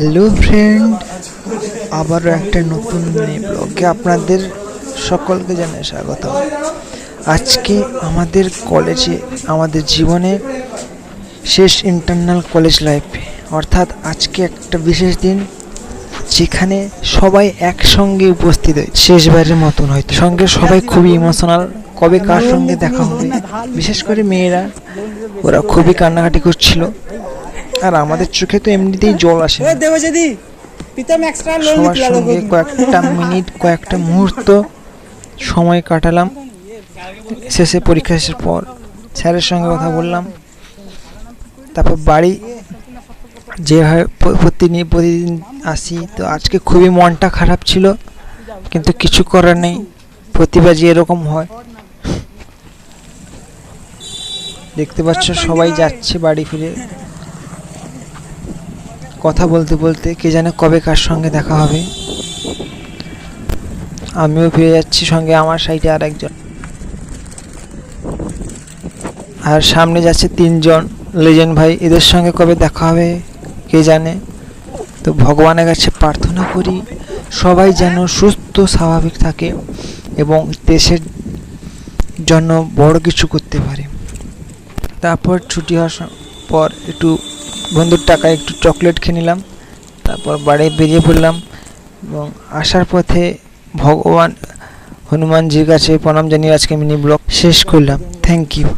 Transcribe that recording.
Hello friend, আবারও একটা নতুন ব্লগে আপনাদের সকলকে জানাই স্বাগত। আজকে আমাদের কলেজে, আমাদের জীবনে শেষ ইন্টারনাল কলেজ লাইফ, অর্থাৎ আজকে একটা বিশেষ দিন যেখানে সবাই একসঙ্গে উপস্থিত হয় শেষবারের মতন। হয়তো সঙ্গে সবাই খুবই ইমোশনাল, কবে কার সঙ্গে দেখা হবে। বিশেষ করে মেয়েরা, ওরা খুবই কান্নাকাটি করছিল, আর আমাদের চোখে তো এমনিতেই জল আসে। সবার সঙ্গে কয়েকটা মিনিট, কয়েকটা মুহূর্ত সময় কাটালাম। শেষে পরীক্ষা শেষের পর স্যারের সঙ্গে কথা বললাম, তারপর বাড়ি যেভাবে প্রতিদিন আসি। তো আজকে খুবই মনটা খারাপ ছিল, কিন্তু কিছু করার নেই, প্রতিবারই এরকম হয়। দেখতে পাচ্ছ সবাই যাচ্ছে বাড়ি ফিরে। কথা বলতে বলতে কে জানে কবে কার সঙ্গে দেখা হবে। আমিও ফিরে যাচ্ছি, সঙ্গে আমার সাইডে আর একজন, আর সামনে যাচ্ছে তিনজন লেজেন্ড ভাই। এদের সঙ্গে কবে দেখা হবে কে জানে। তো ভগবানের কাছে প্রার্থনা করি সবাই যেন সুস্থ স্বাভাবিক থাকে এবং দেশের জন্য বড় কিছু করতে পারে। তারপর ছুটি হওয়ার পর একটু বন্ধুর টাকায় একটু চকলেট খেয়ে নিলাম, তারপর বাড়ি বেরিয়ে পড়লাম এবং আসার পথে ভগবান হনুমানজির কাছে প্রণাম জানিয়ে আজকে মিনি ব্লগ শেষ করলাম। Thank you.